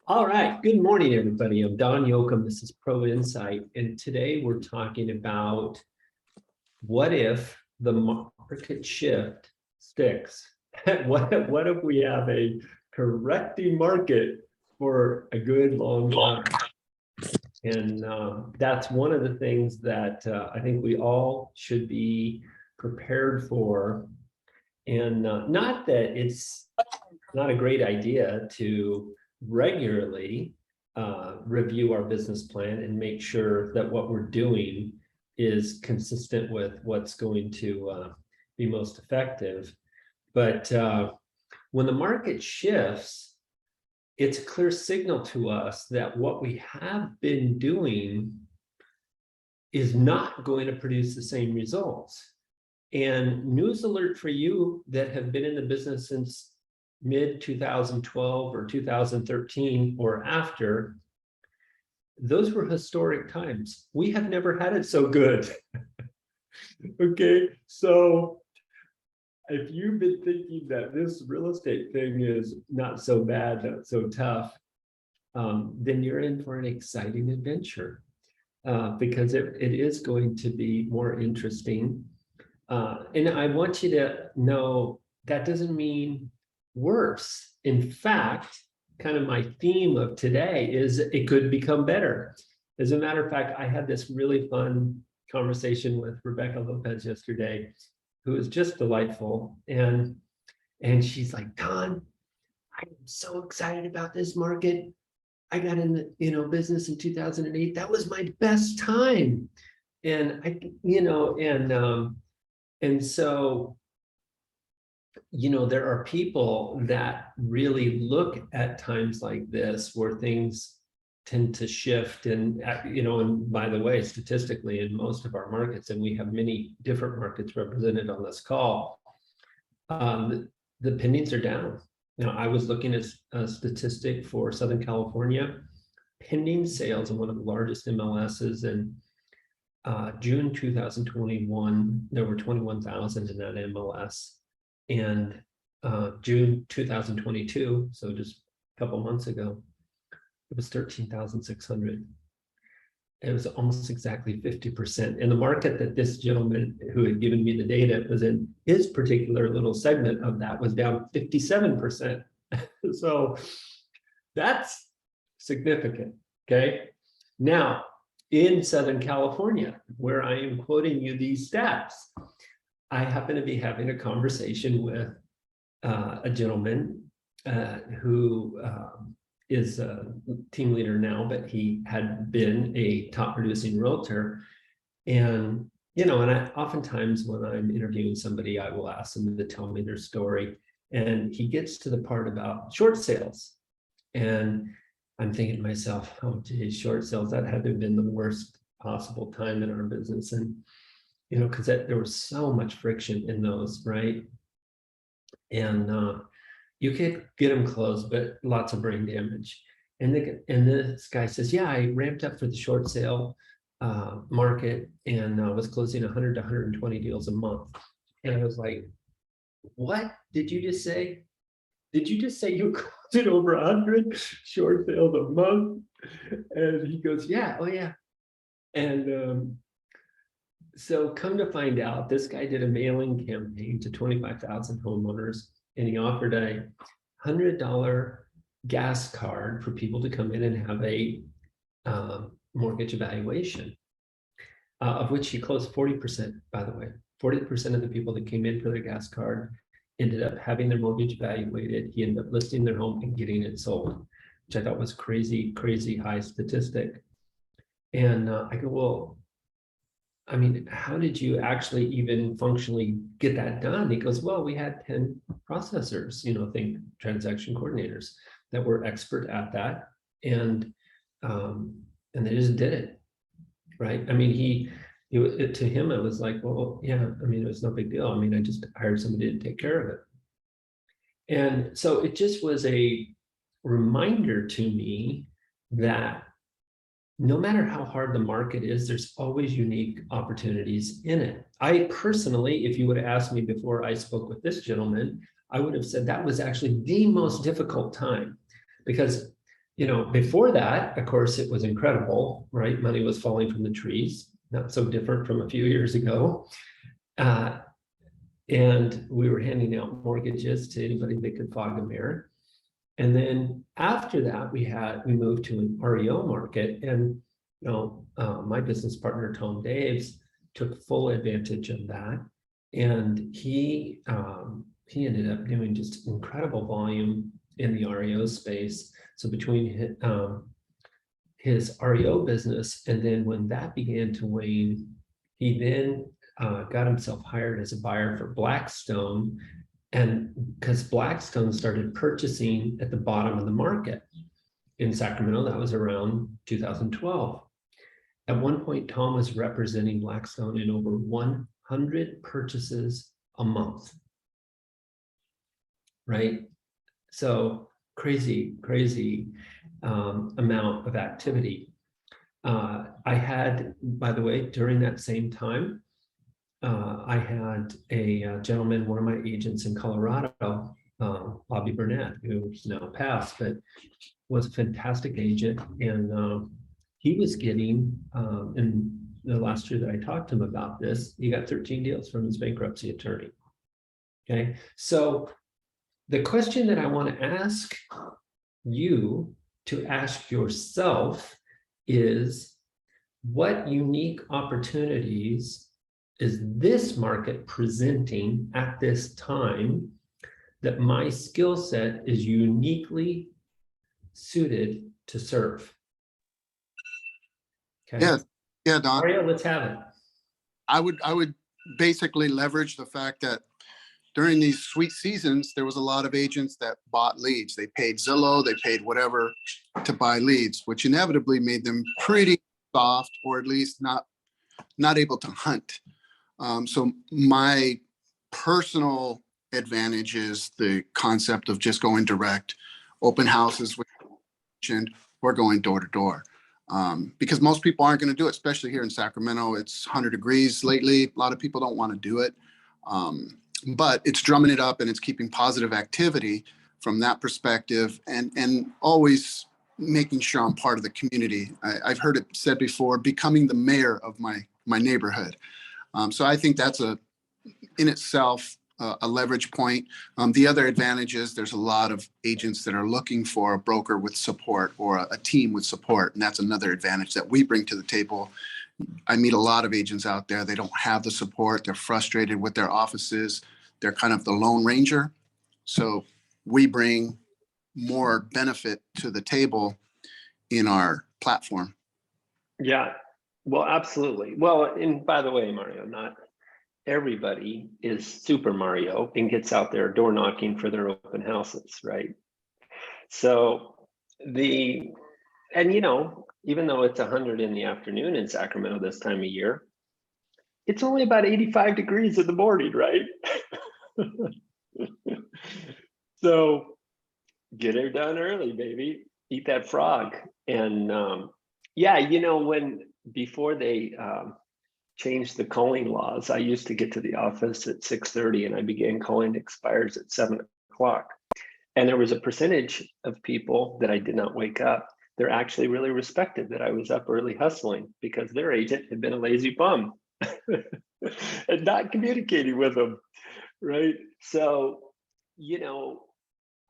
All right, good morning, everybody. I'm Don Yoakum. This is ProInsight, and today we're talking about what if the market shift sticks? What if we have a correcting market for a good long time? And that's one of the things that I think we all should be prepared for. And not that it's not a great idea to regularly review our business plan and make sure that what we're doing is consistent with what's going to be most effective. But when the market shifts, it's a clear signal to us that what we have been doing is not going to produce the same results. And news alert for you that have been in the business since mid 2012 or 2013 or after, those were historic times. We have never had it so good. Okay, so if you've been thinking that this real estate thing is not so bad, not so tough, then you're in for an exciting adventure because it is going to be more interesting. And I want you to know that doesn't mean worse. In fact, kind of my theme of today is it could become better. As a matter of fact, I had this really fun conversation with Rebecca Lopez yesterday, who is just delightful. And she's like, Don, I'm so excited about this market. I got in the business in 2008. That was my best time. And and so, there are people that really look at times like this where things tend to shift. And by the way, statistically, in most of our markets, and we have many different markets represented on this call, the pendings are down. I was looking at a statistic for Southern California. Pending sales in one of the largest MLSs in June 2021, there were 21,000 in that MLS. And June 2022, so just a couple months ago, it was 13,600. It was almost exactly 50%. And the market that this gentleman who had given me the data was in, his particular little segment of that was down 57%. So that's significant. Okay. Now, in Southern California, where I am quoting you these stats, I happen to be having a conversation with a gentleman who is a team leader now, but he had been a top producing realtor. And, and I oftentimes when I'm interviewing somebody, I will ask them to tell me their story. And he gets to the part about short sales. And I'm thinking to myself, oh, geez, short sales, that had to have been the worst possible time in our business. And because there was so much friction in those, right? And you could get them closed, but lots of brain damage. And this guy says, yeah, I ramped up for the short sale market and was closing 100 to 120 deals a month. And I was like, what did you just say? Did you just say you closed over 100 short sales a month? And he goes, yeah, oh yeah. And so come to find out, this guy did a mailing campaign to 25,000 homeowners, and he offered a $100 gas card for people to come in and have a mortgage evaluation, of which he closed 40%, by the way. 40% of the people that came in for their gas card ended up having their mortgage evaluated. He ended up listing their home and getting it sold, which I thought was crazy, crazy high statistic. And I go, well, I mean, how did you actually even functionally get that done? He goes, well, we had 10 processors, think transaction coordinators that were expert at that. And they just did it, right? I mean, to him, it was like, well, yeah, I mean, it was no big deal. I mean, I just hired somebody to take care of it. And so it just was a reminder to me that no matter how hard the market is, there's always unique opportunities in it. I personally, if you would have asked me before I spoke with this gentleman, I would have said that was actually the most difficult time, because before that, of course, it was incredible, right? Money was falling from the trees, not so different from a few years ago. And we were handing out mortgages to anybody that could fog a mirror. And then after that, we moved to an REO market, and my business partner Tom Daves took full advantage of that, and he ended up doing just incredible volume in the REO space. So between his REO business, and then when that began to wane, he then got himself hired as a buyer for Blackstone. And because Blackstone started purchasing at the bottom of the market in Sacramento, that was around 2012. At one point, Tom was representing Blackstone in over 100 purchases a month, right? So crazy amount of activity. I had, by the way, during that same time, I had a gentleman, one of my agents in Colorado, Bobby Burnett, who's now passed, but was a fantastic agent. And he was getting, in the last year that I talked to him about this, he got 13 deals from his bankruptcy attorney. Okay, so the question that I want to ask you to ask yourself is, what unique opportunities is this market presenting at this time that my skill set is uniquely suited to serve? Okay. Yeah, Don. Mario, let's have it. I would basically leverage the fact that during these sweet seasons, there was a lot of agents that bought leads. They paid Zillow, they paid whatever to buy leads, which inevitably made them pretty soft, or at least not able to hunt. So my personal advantage is the concept of just going direct, open houses, which you mentioned, or going door to door. Because most people aren't going to do it, especially here in Sacramento. It's 100 degrees lately. A lot of people don't want to do it. But it's drumming it up, and it's keeping positive activity from that perspective, and always making sure I'm part of the community. I've heard it said before, becoming the mayor of my neighborhood. So I think that's in itself a leverage point. The other advantage is there's a lot of agents that are looking for a broker with support, or a team with support, and that's another advantage that we bring to the table. I meet a lot of agents out there. They don't have the support. They're frustrated with their offices. They're kind of the lone ranger. So we bring more benefit to the table in our platform. Yeah, well, absolutely. Well, and by the way, Mario, not everybody is Super Mario and gets out there door knocking for their open houses, right? So even though it's 100 in the afternoon in Sacramento this time of year, it's only about 85 degrees in the morning, right? So get it done early, baby. Eat that frog. And before they changed the calling laws, I used to get to the office at 6:30, and I began calling expires at 7 o'clock. And there was a percentage of people that I did not wake up. They're actually really respected that I was up early hustling, because their agent had been a lazy bum and not communicating with them, right? So,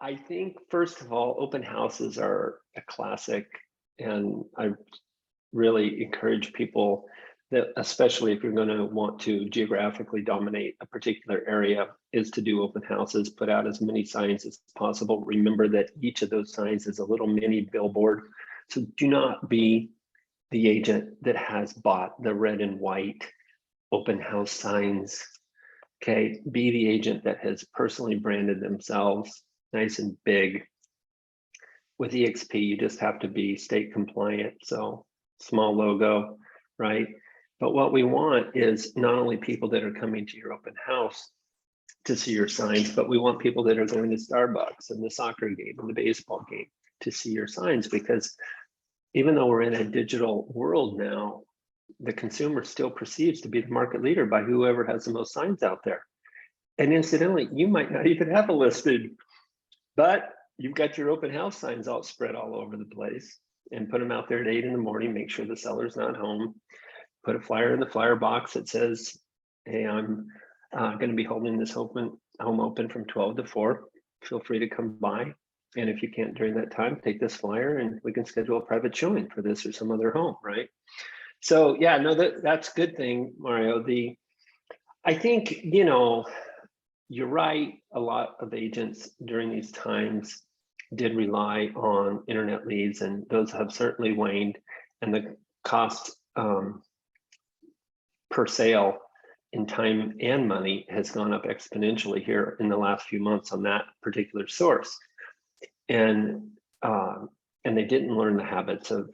I think, first of all, open houses are a classic, and I really encourage people that, especially if you're going to want to geographically dominate a particular area, is to do open houses, put out as many signs as possible. Remember that each of those signs is a little mini billboard. So do not be the agent that has bought the red and white open house signs. Okay, be the agent that has personally branded themselves nice and big. With EXP, you just have to be state compliant, so small logo, right? But what we want is not only people that are coming to your open house to see your signs, but we want people that are going to Starbucks and the soccer game and the baseball game to see your signs, because even though we're in a digital world now, the consumer still perceives to be the market leader by whoever has the most signs out there. And incidentally, you might not even have a listing, but you've got your open house signs all spread all over the place, and put them out there at 8 in the morning, make sure the seller's not home. Put a flyer in the flyer box that says, hey, I'm going to be holding this home open from 12 to 4. Feel free to come by. And if you can't during that time, take this flyer and we can schedule a private showing for this or some other home, right? So yeah, no, that's a good thing, Mario. I think, you're right. A lot of agents during these times did rely on internet leads, and those have certainly waned, and the cost per sale in time and money has gone up exponentially here in the last few months on that particular source. And they didn't learn the habits of,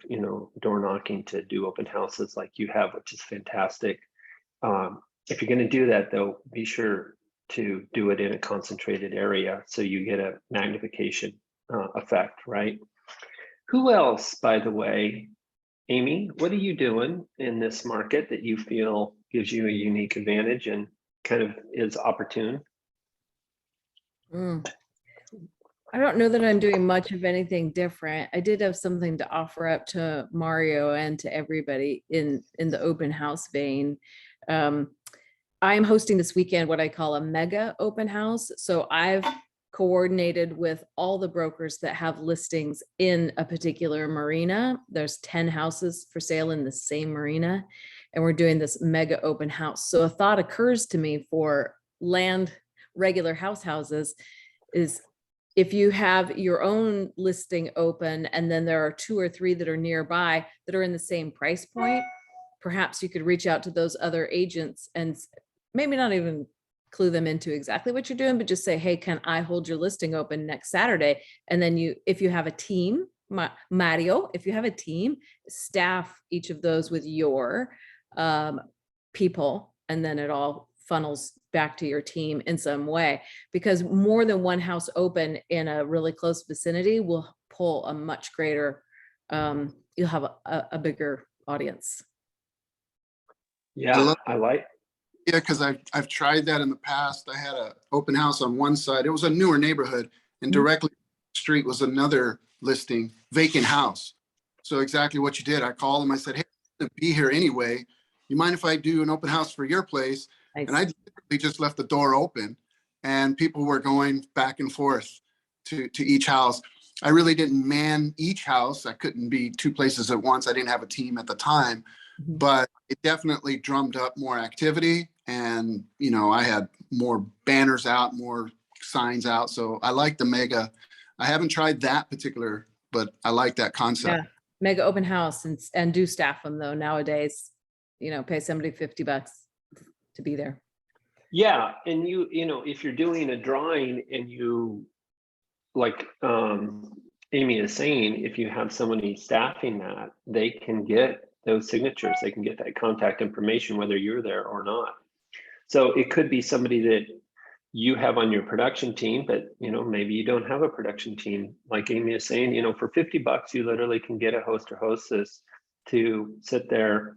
door knocking to do open houses like you have, which is fantastic. If you're going to do that, though, be sure to do it in a concentrated area so you get a magnification effect, right? Who else, by the way, Amy, what are you doing in this market that you feel gives you a unique advantage and kind of is opportune? I don't know that I'm doing much of anything different. I did have something to offer up to Mario and to everybody in the open house vein. I am hosting this weekend what I call a mega open house. So I've coordinated with all the brokers that have listings in a particular marina. There's 10 houses for sale in the same marina, and we're doing this mega open house. So a thought occurs to me for land regular houses is, if you have your own listing open and then there are 2 or 3 that are nearby that are in the same price point, perhaps you could reach out to those other agents and maybe not even clue them into exactly what you're doing, but just say, hey, can I hold your listing open next Saturday? And then if you have a team, Mario, if you have a team, staff each of those with your people, and then it all funnels back to your team in some way, because more than one house open in a really close vicinity will pull a much greater, you'll have a bigger audience. Yeah, I like. Yeah, because I've tried that in the past. I had an open house on one side. It was a newer neighborhood, and directly across the street was another listing, vacant house. So exactly what you did. I called them. I said, hey, I'm gonna be here anyway. You mind if I do an open house for your place? Nice. And I literally just left the door open, and people were going back and forth to each house. I really didn't man each house. I couldn't be 2 places at once. I didn't have a team at the time, but it definitely drummed up more activity. And, I had more banners out, more signs out. So I like the mega. I haven't tried that particular, but I like that concept. Yeah, mega open house and do staff them though nowadays, pay somebody $50 to be there. Yeah, and if you're doing a drawing and you, like Amy is saying, if you have somebody staffing that, they can get those signatures, they can get that contact information, whether you're there or not. So it could be somebody that you have on your production team, but maybe you don't have a production team. Like Amy is saying, for $50, you literally can get a host or hostess to sit there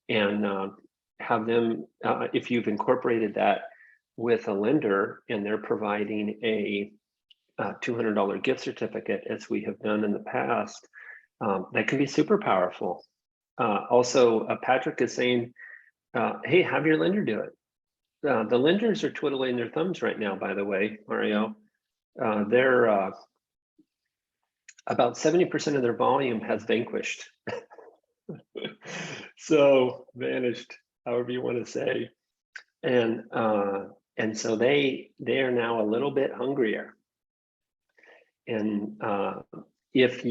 and have them, if you've incorporated that with a lender and they're providing a $200 gift certificate, as we have done in the past, that can be super powerful. Also, Patrick is saying, hey, have your lender do it. The lenders are twiddling their thumbs right now, by the way, Mario. They're about 70% of their volume has vanquished. So vanished, however you want to say. And so they are now a little bit hungrier. And if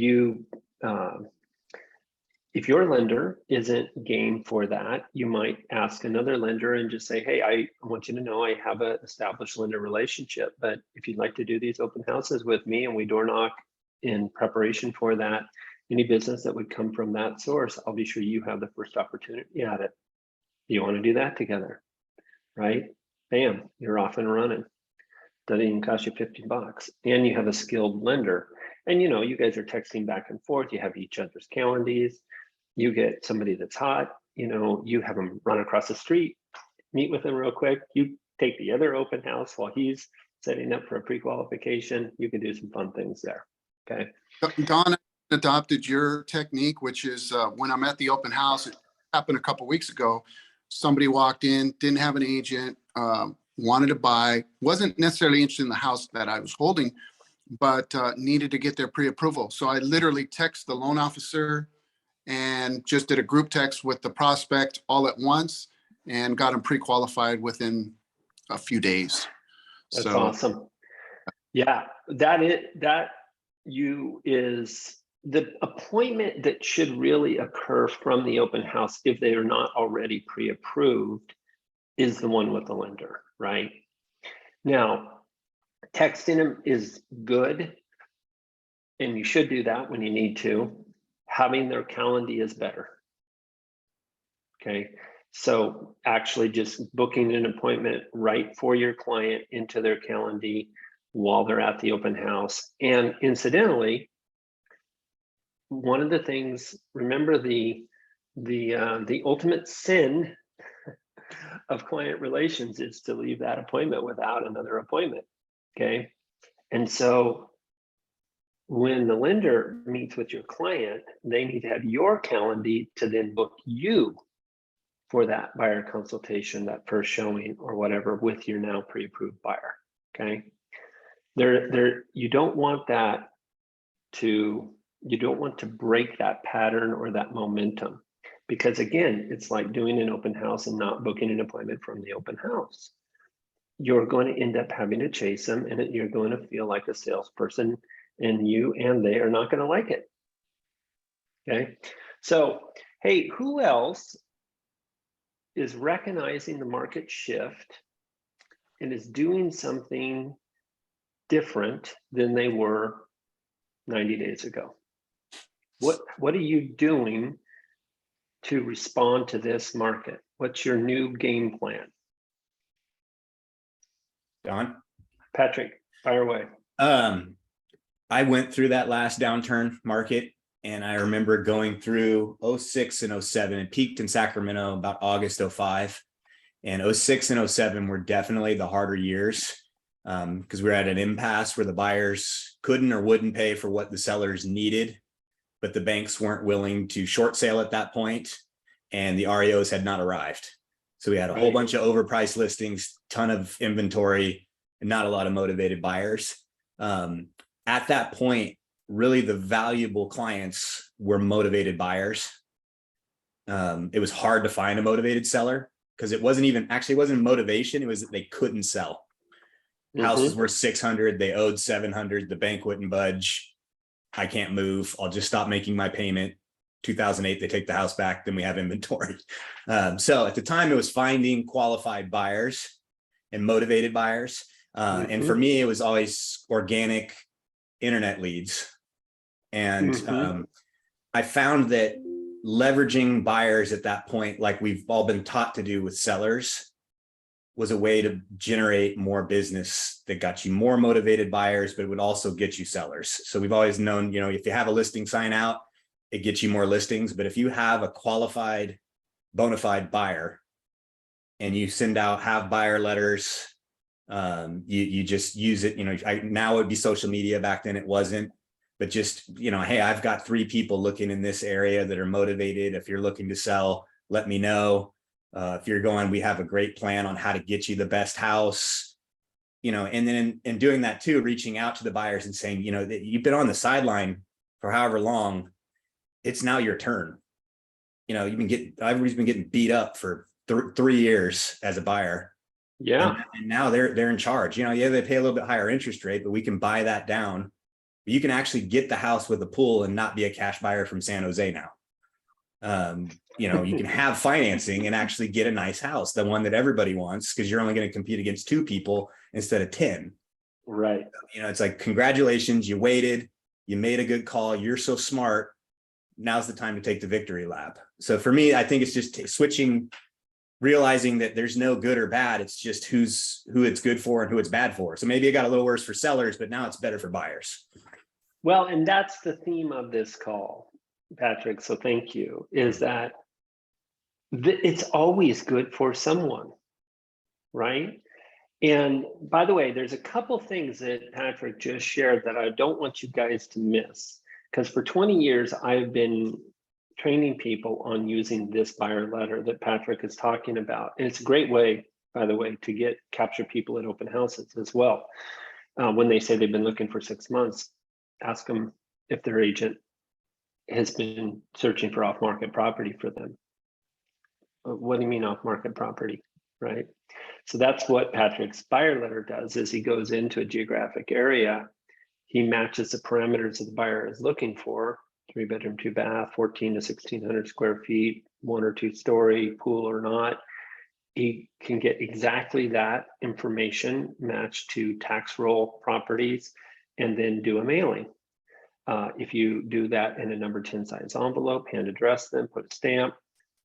your lender isn't game for that, you might ask another lender and just say, hey, I want you to know I have an established lender relationship, but if you'd like to do these open houses with me and we door knock in preparation for that, any business that would come from that source, I'll be sure you have the first opportunity at it. You want to do that together, right? Bam, you're off and running. Doesn't even cost you $50, and you have a skilled lender. And you guys are texting back and forth. You have each other's calendars. You get somebody that's hot. You have them run across the street, meet with them real quick. You take the other open house while he's setting up for a pre-qualification, you can do some fun things there. Okay. Don adopted your technique, which is when I'm at the open house, it happened a couple weeks ago. Somebody walked in, didn't have an agent, wanted to buy, wasn't necessarily interested in the house that I was holding, but needed to get their pre-approval. So I literally text the loan officer and just did a group text with the prospect all at once and got them pre-qualified within a few days. That's awesome. Yeah, that is the appointment that should really occur from the open house, if they are not already pre-approved, is the one with the lender, right? Now, texting them is good, and you should do that when you need to. Having their calendar is better. Okay, so actually just booking an appointment right for your client into their calendar while they're at the open house. And incidentally, one of the things, remember the ultimate sin of client relations is to leave that appointment without another appointment. Okay, and so when the lender meets with your client, they need to have your calendar to then book you for that buyer consultation, that first showing or whatever, with your now pre-approved buyer. Okay, you don't want to break that pattern or that momentum, because again, it's like doing an open house and not booking an appointment from the open house. You're going to end up having to chase them, and you're going to feel like a salesperson, and you and they are not going to like it. Okay, so hey, who else is recognizing the market shift and is doing something different than they were 90 days ago? What are you doing to respond to this market? What's your new game plan? Don? Patrick, fire away. I went through that last downturn market, and I remember going through 06 and 07. It peaked in Sacramento about August 05. And 06 and 07 were definitely the harder years, because we were at an impasse where the buyers couldn't or wouldn't pay for what the sellers needed, but the banks weren't willing to short sale at that point, and the REOs had not arrived. So we had a whole bunch of overpriced listings, ton of inventory, and not a lot of motivated buyers. At that point, really the valuable clients were motivated buyers. It was hard to find a motivated seller, because it wasn't motivation. It was that they couldn't sell. Houses were 600, they owed 700, the bank wouldn't budge. I can't move, I'll just stop making my payment. 2008, they take the house back, then we have inventory. So at the time, it was finding qualified buyers and motivated buyers. And for me, it was always organic internet leads. And I found that leveraging buyers at that point, like we've all been taught to do with sellers, was a way to generate more business that got you more motivated buyers, but it would also get you sellers. So we've always known, if you have a listing sign out, it gets you more listings. But if you have a qualified, bona fide buyer and you send out, have buyer letters, you just use it, now it would be social media. Back then it wasn't, but just, hey, I've got 3 people looking in this area that are motivated. If you're looking to sell, let me know. If you're going, we have a great plan on how to get you the best house, and then in doing that too, reaching out to the buyers and saying, that you've been on the sideline for however long, it's now your turn. Everybody's been getting beat up for 3 years as a buyer. Yeah. And now they're in charge. They pay a little bit higher interest rate, but we can buy that down. You can actually get the house with a pool and not be a cash buyer from San Jose now. You can have financing and actually get a nice house, the one that everybody wants, because you're only going to compete against 2 people instead of 10. Right. It's like, congratulations, you waited, you made a good call, you're so smart. Now's the time to take the victory lap. So for me, I think it's just switching, realizing that there's no good or bad. It's just who it's good for and who it's bad for. So maybe it got a little worse for sellers, but now it's better for buyers. Well, and that's the theme of this call, Patrick. So thank you, is that it's always good for someone, right? And by the way, there's a couple things that Patrick just shared that I don't want you guys to miss. Because for 20 years, I've been training people on using this buyer letter that Patrick is talking about. And it's a great way, by the way, to capture people at open houses as well. When they say they've been looking for 6 months, ask them if their agent has been searching for off-market property for them. What do you mean off-market property, right? So that's what Patrick's buyer letter does, is he goes into a geographic area, he matches the parameters that the buyer is looking for, 3-bedroom, 2-bath, 14 to 1600 square feet, 1 or 2 story, pool or not. He can get exactly that information matched to tax roll properties and then do a mailing. If you do that in a number 10 size envelope, hand address them, put a stamp,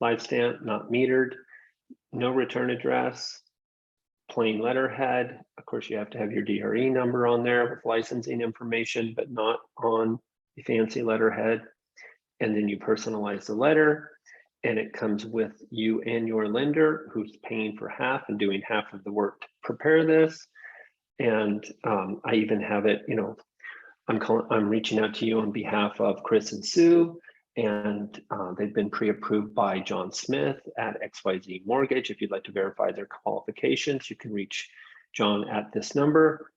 live stamp, not metered, no return address, plain letterhead. Of course, you have to have your DRE number on there with licensing information, but not on the fancy letterhead. And then you personalize the letter, and it comes with you and your lender, who's paying for half and doing half of the work to prepare this. And I even have it, you know, I'm reaching out to you on behalf of Chris and Sue, and they've been pre-approved by John Smith at XYZ Mortgage. If you'd like to verify their qualifications, you can reach John at this number.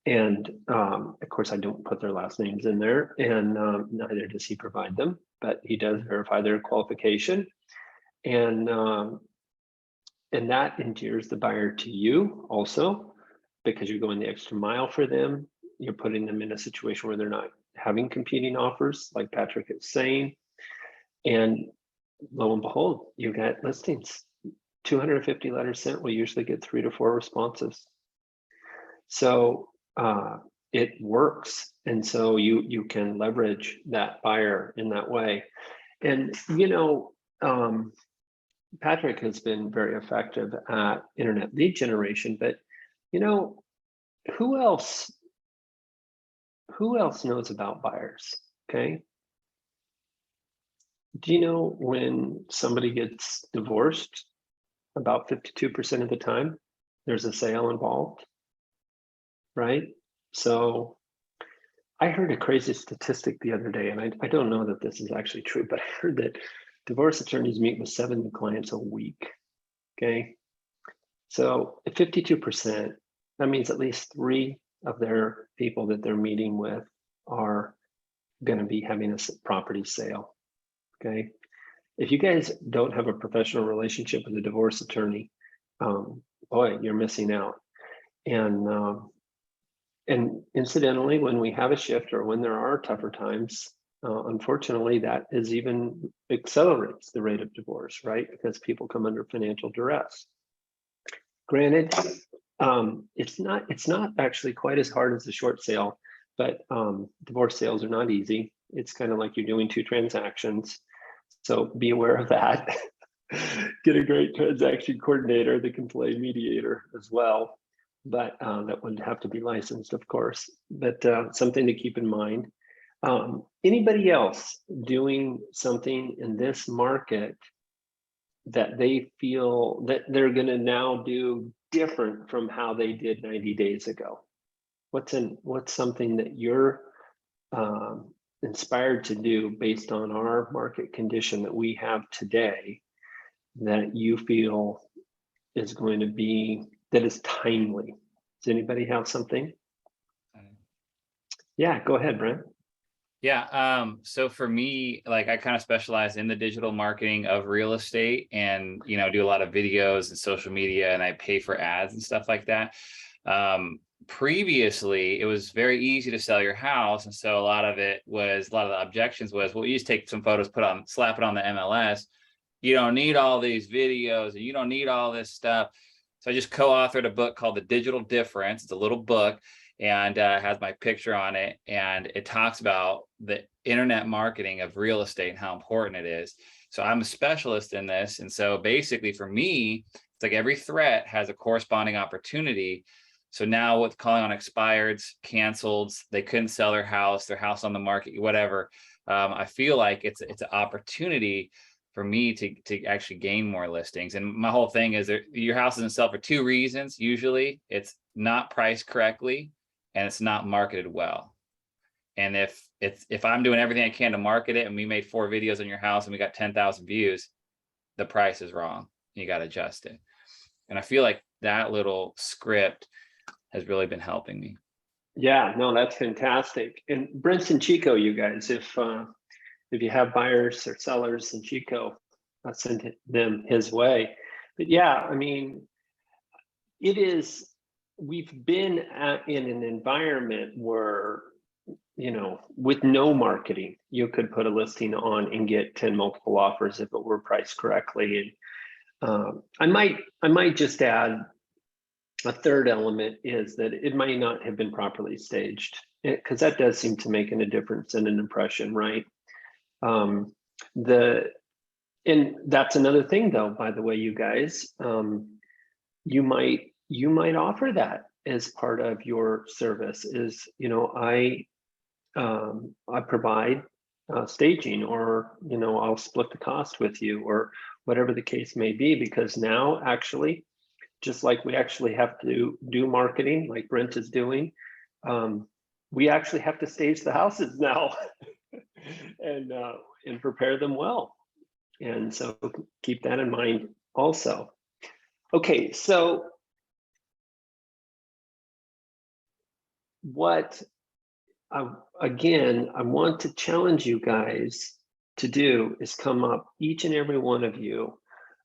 And of course, I don't put their last names in there, and neither does he provide them, but he does verify their qualification. And that endears the buyer to you also, because you're going the extra mile for them. You're putting them in a situation where they're not having competing offers, like Patrick is saying. And lo and behold, you get listings. 250 letters sent, we usually get 3 to 4 responses. So it works. And so you can leverage that buyer in that way. And, you know, Patrick has been very effective at internet lead generation, but, you know, who else knows about buyers? Okay. Do you know when somebody gets divorced, about 52% of the time, there's a sale involved, right? So I heard a crazy statistic the other day, and I don't know that this is actually true, but I heard that divorce attorneys meet with 7 new clients a week, okay? So at 52%, that means at least 3 of their people that they're meeting with are going to be having a property sale, okay? If you guys don't have a professional relationship with a divorce attorney, boy, you're missing out. And incidentally, when we have a shift or when there are tougher times, unfortunately, that is even accelerates the rate of divorce, right? Because people come under financial duress. Granted, it's not actually quite as hard as a short sale, but divorce sales are not easy. It's kind of like you're doing 2 transactions. So be aware of that. Get a great transaction coordinator that can play mediator as well. But that would have to be licensed, of course, but something to keep in mind. Anybody else doing something in this market that they feel that they're going to now do different from how they did 90 days ago? What's something that you're inspired to do based on our market condition that we have today that you feel is going to be, that is timely? Does anybody have something? Yeah, go ahead, Brent. Yeah. So for me, like I kind of specialize in the digital marketing of real estate and, you know, do a lot of videos and social media, and I pay for ads and stuff like that. Previously, it was very easy to sell your house. And so a lot of the objections was, well, you just take some photos, slap it on the MLS. You don't need all these videos and you don't need all this stuff. So I just co-authored a book called The Digital Difference. It's a little book, and has my picture on it, and it talks about the internet marketing of real estate and how important it is. So I'm a specialist in this, and so basically for me, it's like every threat has a corresponding opportunity. So now with calling on expireds, canceleds, they couldn't sell their house on the market, whatever. I feel like it's an opportunity for me to actually gain more listings. And my whole thing is that your house doesn't sell for two reasons. Usually it's not priced correctly and it's not marketed well. And if I'm doing everything I can to market it and we made 4 videos on your house and we got 10,000 views, the price is wrong. You got to adjust it. And I feel like that little script has really been helping me. Yeah, no, that's fantastic. And Brent and Chico, you guys, if you have buyers or sellers in Chico, I'll send them his way. But yeah, I mean, we've been in an environment where, you know, with no marketing, you could put a listing on and get 10 multiple offers if it were priced correctly. And I might just add a third element is that it might not have been properly staged, because that does seem to make a difference in an impression, right? And that's another thing, though, by the way, you guys, you might offer that as part of your service is, you know, I provide staging, or, you know, I'll split the cost with you, or whatever the case may be, because now actually, just like we actually have to do marketing like Brent is doing, we actually have to stage the houses now and prepare them well. And so keep that in mind also. Okay, so what again, I want to challenge you guys to do is come up, each and every one of you,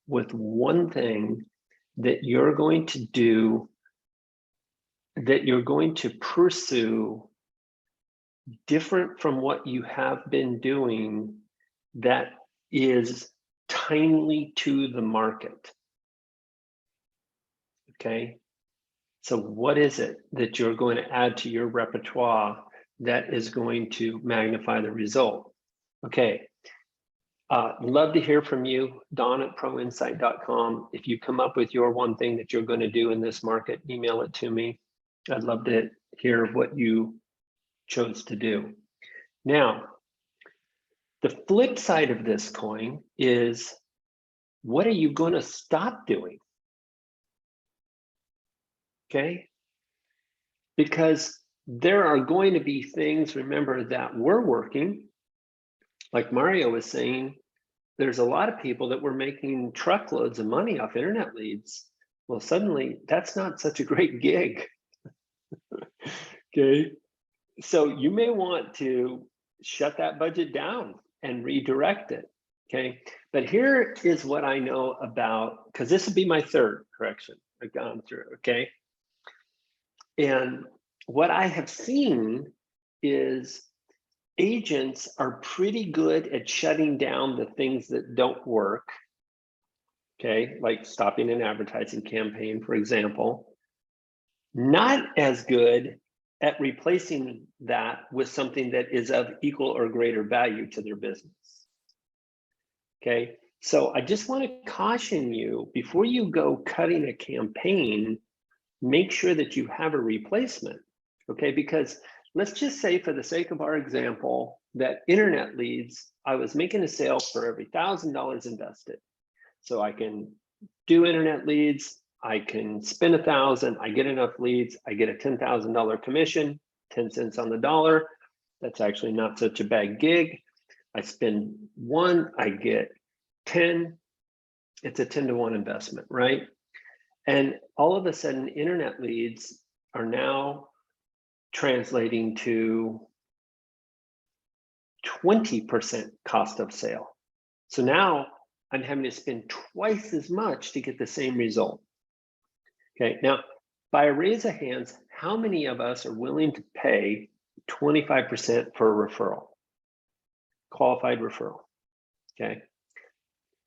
with one thing that you're going to do, that you're going to pursue different from what you have been doing, that is timely to the market. Okay, so what is it that you're going to add to your repertoire that is going to magnify the result? Okay, love to hear from you, Don at ProInsight.com. If you come up with your one thing that you're going to do in this market, email it to me. I'd love to hear what you chose to do. Now, the flip side of this coin is, what are you going to stop doing? Okay, because there are going to be things, remember, that were working. Like Mario was saying, there's a lot of people that were making truckloads of money off internet leads. Well, suddenly that's not such a great gig. Okay, so you may want to shut that budget down and redirect it. Okay, but here is what I know about, because this would be my third correction I've gone through. Okay, and what I have seen is agents are pretty good at shutting down the things that don't work. Okay, like stopping an advertising campaign, for example. Not as good at replacing that with something that is of equal or greater value to their business. Okay, so I just want to caution you, before you go cutting a campaign, make sure that you have a replacement. Okay, because let's just say, for the sake of our example, that internet leads, I was making a sale for every $1,000 invested. So I can do internet leads, I can spend 1,000, I get enough leads, I get a $10,000 commission, 10 cents on the dollar. That's actually not such a bad gig. I spend 1, I get 10. It's a 10-to-1 investment, right? And all of a sudden, internet leads are now translating to 20% cost of sale. So now I'm having to spend twice as much to get the same result. Okay, now by a raise of hands, how many of us are willing to pay 25% for a referral? Qualified referral. Okay,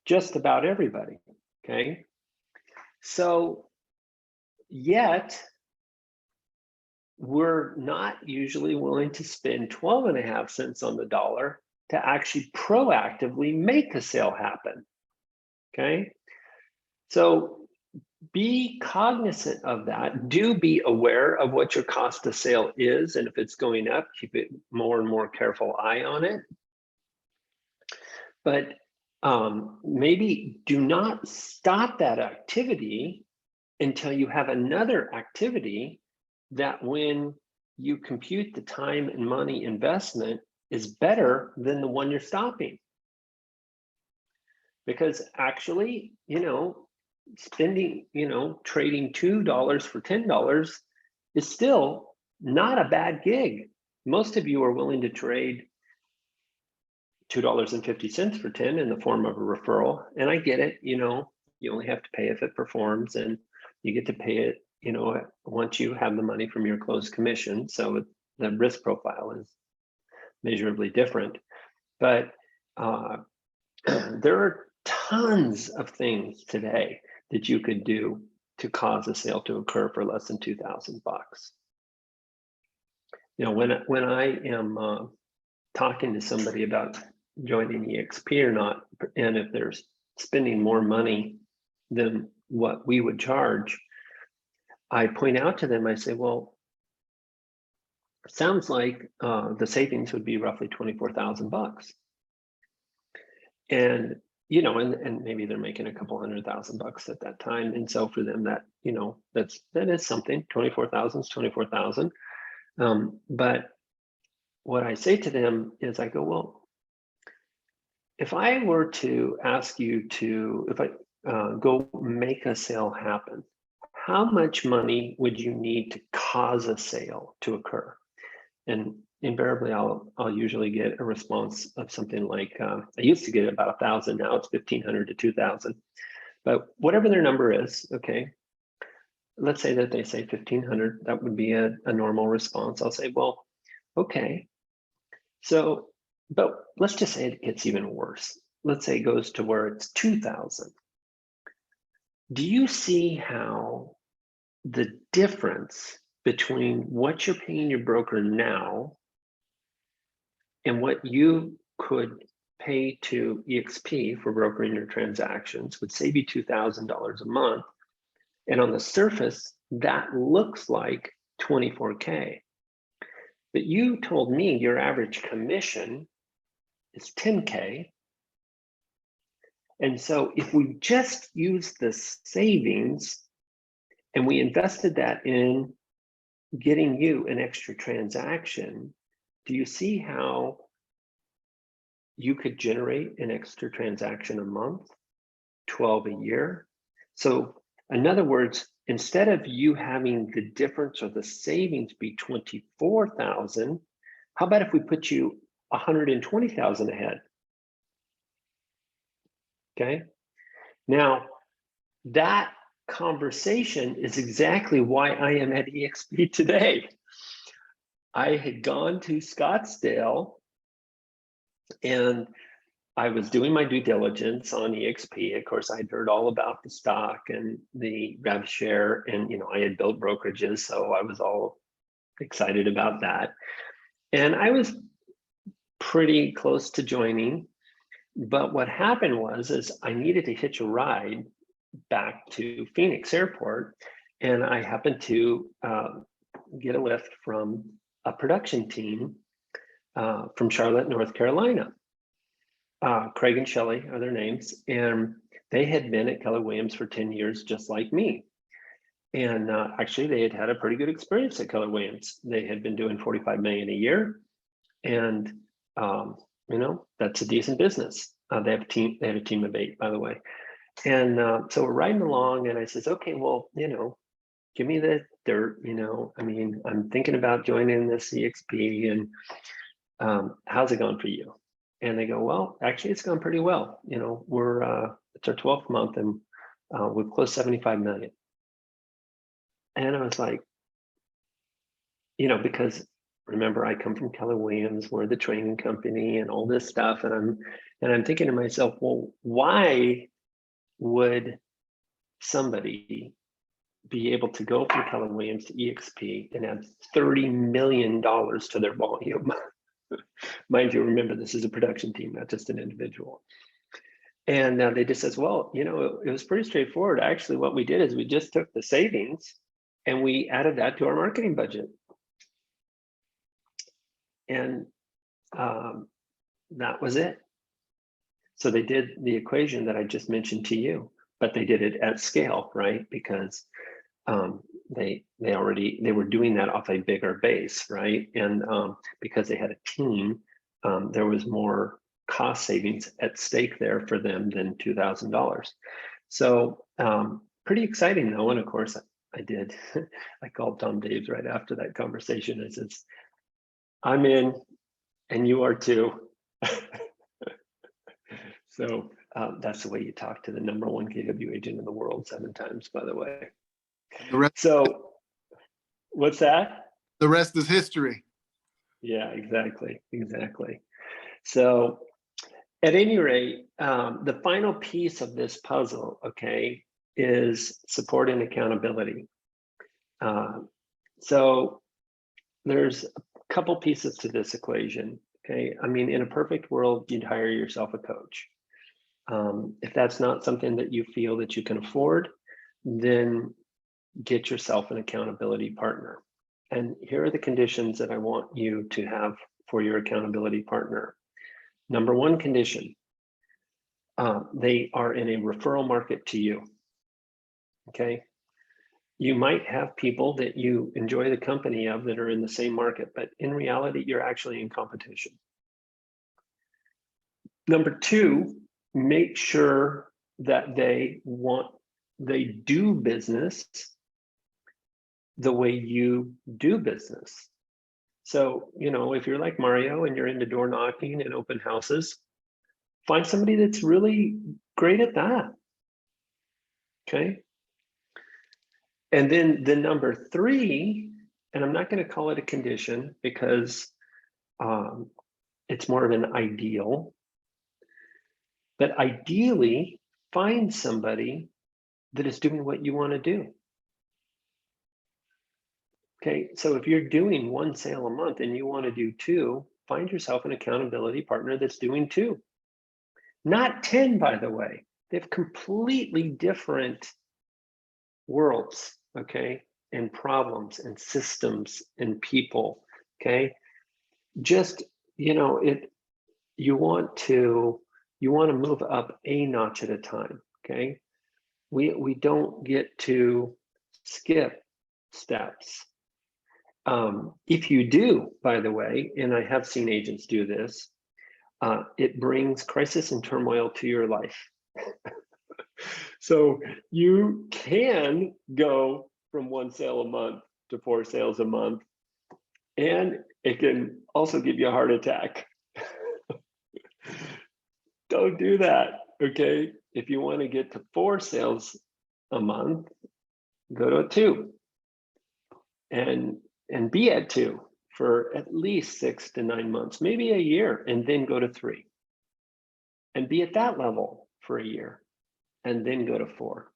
just about everybody. Okay, so yet we're not usually willing to spend 12.5 cents on the dollar to actually proactively make a sale happen. Okay, so be cognizant of that. Do be aware of what your cost of sale is, and if it's going up, keep it more and more careful eye on it. But maybe do not stop that activity until you have another activity that, when you compute the time and money investment, is better than the one you're stopping. Because actually, spending, trading $2 for $10 is still not a bad gig. Most of you are willing to trade $2.50 for 10 in the form of a referral. And I get it, you only have to pay if it performs, and you get to pay it, once you have the money from your closed commission. So the risk profile is measurably different. But there are tons of things today that you could do to cause a sale to occur for less than $2,000. When I am talking to somebody about joining EXP or not, and if they're spending more money than what we would charge, I point out to them, I say, well, it sounds like the savings would be roughly $24,000. And and maybe they're making a couple $100,000 at that time. And so for them, that, that is something. 24,000 is 24,000. But what I say to them is, I go, well, if I were to ask you to, if I go make a sale happen, how much money would you need to cause a sale to occur? And invariably, I'll usually get a response of something like, I used to get about 1,000, now it's 1,500 to 2,000. But whatever their number is, okay, let's say that they say 1,500, that would be a normal response. I'll say, well, okay, so, but let's just say it gets even worse. Let's say it goes to where it's 2,000. Do you see how the difference between what you're paying your broker now and what you could pay to EXP for brokering your transactions would save you $2,000 a month? And on the surface, that looks like 24K. But you told me your average commission is 10K. And so if we just use the savings and we invested that in getting you an extra transaction, do you see how you could generate an extra transaction a month, 12 a year? So in other words, instead of you having the difference or the savings be 24,000, how about if we put you 120,000 ahead? Okay. Now that conversation is exactly why I am at EXP today. I had gone to Scottsdale and I was doing my due diligence on EXP. Of course, I'd heard all about the stock and the rev share, and I had built brokerages, so I was all excited about that. And I was pretty close to joining, but what happened was I needed to hitch a ride back to Phoenix Airport, and I happened to get a lift from a production team from Charlotte, North Carolina. Craig and Shelley are their names, and they had been at Keller Williams for 10 years, just like me. And actually, they had had a pretty good experience at Keller Williams. They had been doing 45 million a year, and that's a decent business. They have a team of 8, by the way. And so we're riding along, and I says, okay, well, give me the dirt. I'm thinking about joining this EXP, and how's it going for you? And they go, well, actually, it's gone pretty well. It's our 12th month, and we've closed 75 million. And I was like, because remember, I come from Keller Williams, we're the training company and all this stuff. And I'm thinking to myself, well, why would somebody be able to go from Keller Williams to EXP and add $30 million to their volume? Mind you, remember, this is a production team, not just an individual. And they just says, well, it was pretty straightforward. Actually, what we did is we just took the savings and we added that to our marketing budget. And that was it. So they did the equation that I just mentioned to you, but they did it at scale, right? Because they were doing that off a bigger base, right? And because they had a team, there was more cost savings at stake there for them than $2,000. So pretty exciting though. And of course I did, I called Tom Daves right after that conversation. I says, I'm in and you are too. So that's the way you talk to the #1 KW agent in the world 7 times, by the way. So what's that? The rest is history. Yeah, exactly. So at any rate, the final piece of this puzzle, okay, is support and accountability. So there's a couple pieces to this equation, okay? I mean, in a perfect world, you'd hire yourself a coach. If that's not something that you feel that you can afford, then get yourself an accountability partner. And here are the conditions that I want you to have for your accountability partner. #1 condition, they are in a referral market to you, okay? You might have people that you enjoy the company of that are in the same market, but in reality, you're actually in competition. #2, make sure that they do business the way you do business. So, you know, if you're like Mario and you're into door knocking and open houses, find somebody that's really great at that. Okay. And then the #3, and I'm not going to call it a condition because it's more of an ideal, but ideally find somebody that is doing what you want to do. Okay, so if you're doing 1 sale a month and you want to do 2, find yourself an accountability partner that's doing 2. Not 10, by the way. They have completely different worlds, okay, and problems and systems and people, okay? Just, you know, you want to move up a notch at a time, okay? We don't get to skip steps. If you do, by the way, and I have seen agents do this, it brings crisis and turmoil to your life. So you can go from 1 sale a month to 4 sales a month, and it can also give you a heart attack. Don't do that, okay? If you want to get to 4 sales a month, go to a 2 and be at 2 for at least 6 to 9 months, maybe a year, and then go to 3 and be at that level for a year and then go to 4.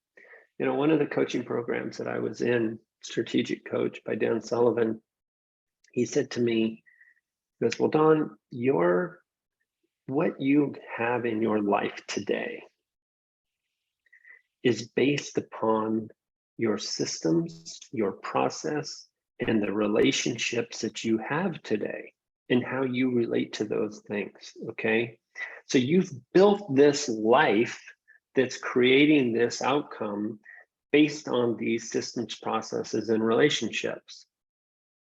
You know, one of the coaching programs that I was in, Strategic Coach by Dan Sullivan, he said to me, he goes, well, Don, what you have in your life today is based upon your systems, your process, and the relationships that you have today and how you relate to those things, okay? So you've built this life that's creating this outcome based on these systems, processes, and relationships,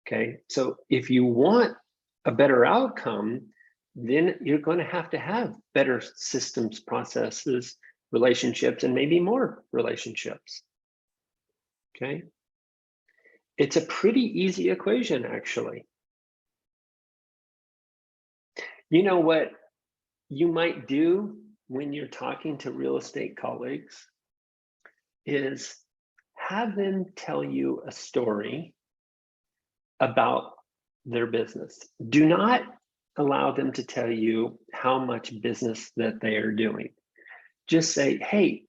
okay? So if you want a better outcome, then you're going to have better systems, processes, relationships, and maybe more relationships, okay? It's a pretty easy equation, actually. You know what you might do when you're talking to real estate colleagues is have them tell you a story about their business. Do not allow them to tell you how much business that they are doing. Just say, hey,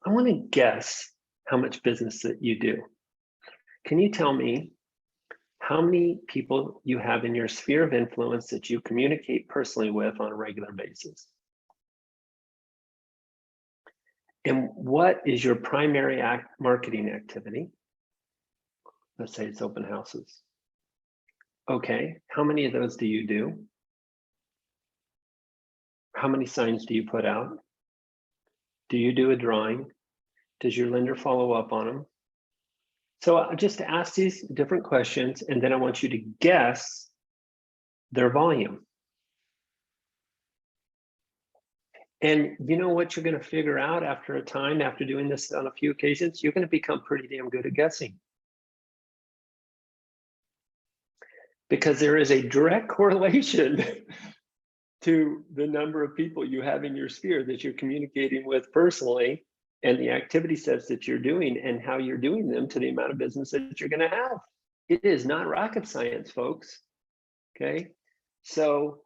I want to guess how much business that you do. Can you tell me how many people you have in your sphere of influence that you communicate personally with on a regular basis? And what is your primary marketing activity? Let's say it's open houses. Okay, how many of those do you do? How many signs do you put out? Do you do a drawing? Does your lender follow up on them? So just ask these different questions, and then I want you to guess their volume. And you know what you're going to figure out after a time, after doing this on a few occasions? You're going to become pretty damn good at guessing. Because there is a direct correlation to the number of people you have in your sphere that you're communicating with personally, and the activity sets that you're doing and how you're doing them to the amount of business that you're going to have. It is not rocket science, folks. Okay. So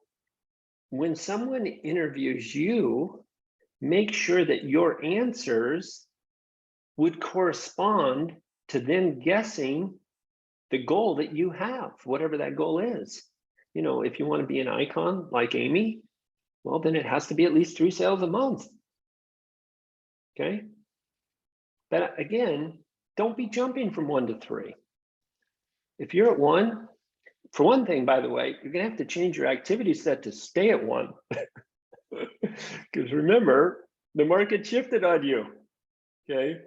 when someone interviews you, make sure that your answers would correspond to them guessing the goal that you have, whatever that goal is. You know, if you want to be an icon like Amy, well, then it has to be at least 3 sales a month. Okay. But again, don't be jumping from 1 to 3. If you're at 1, for one thing, by the way, you're going to have to change your activity set to stay at 1. Because remember, the market shifted on you. Okay.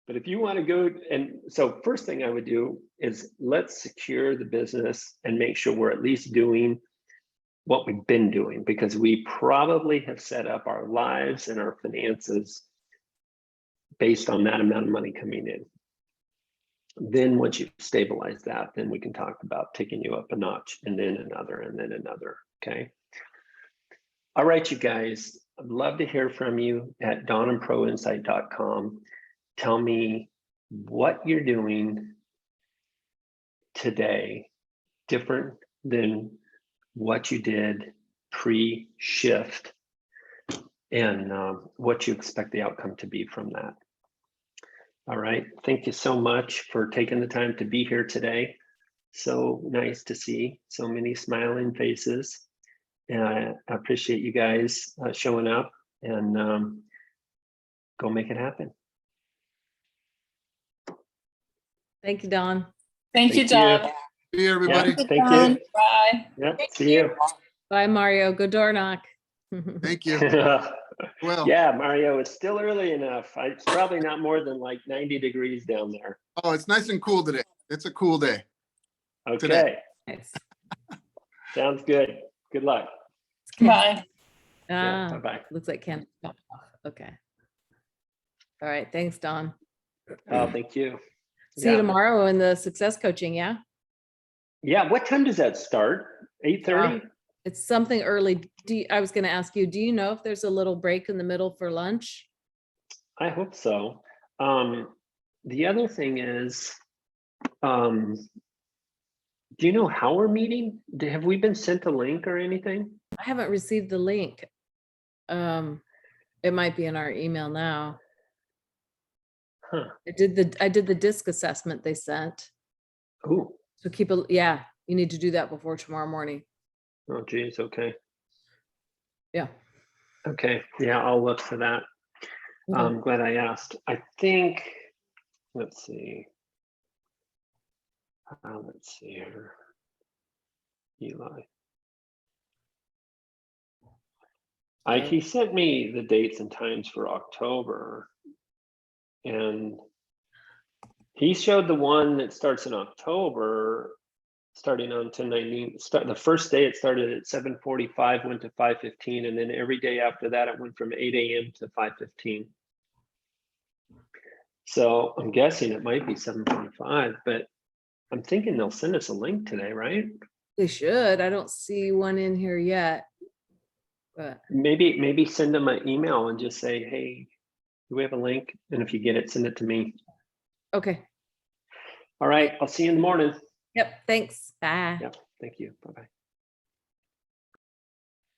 But if you want to go, and so first thing I would do is let's secure the business and make sure we're at least doing what we've been doing, because we probably have set up our lives and our finances based on that amount of money coming in. Then once you stabilize that, then we can talk about taking you up a notch, and then another, and then another. Okay. All right, you guys, I'd love to hear from you at donandproinsight.com. Tell me what you're doing today different than what you did pre-shift, and what you expect the outcome to be from that. All right. Thank you so much for taking the time to be here today. So nice to see so many smiling faces. And I appreciate you guys showing up, and go make it happen. Thank you, Don. Thank you, Thank Don. See you, everybody. Yeah, thank Don. you. Bye. Yep, see you. Bye, Mario. Good door knock. Thank you. Well, Yeah, Mario, it's still early enough. It's probably not more than like 90 degrees down there. oh, it's nice and cool today. It's a cool day. Okay, Today. Nice. sounds good. Good luck. Bye. Yeah, Ah, bye-bye. looks like Ken. Okay. All right. Thanks, Don. Oh, thank you. See you Yeah. tomorrow in the success coaching. Yeah. Yeah, what time does that start? 8:30? It's something early. I was going to ask you, do you know if there's a little break in the middle for lunch? I hope so. The other thing is, do you know how we're meeting? Have we been sent a link or anything? I haven't received the link. It might be in our email now. Huh. I did the disc assessment they sent. Ooh. So yeah, you need to do that before tomorrow morning. Oh, geez. Okay. Yeah. Okay. Yeah, I'll look for that. Okay. I'm glad I asked. I think, let's see. Let's see here. Eli. He sent me the dates and times for October, and he showed the one that starts in October, starting on 10/19. The first day it started at 7:45, went to 5:15, and then every day after that it went from 8 a.m. to 5:15. So I'm guessing it might be 7:45, but I'm thinking they'll send us a link today, right? They should. I don't see one in here yet. But Maybe send them an email and just say, hey, do we have a link? And if you get it, send it to me. okay. All right, I'll see you in the morning. Yep. Thanks. Bye. Yep, thank you. Bye-bye.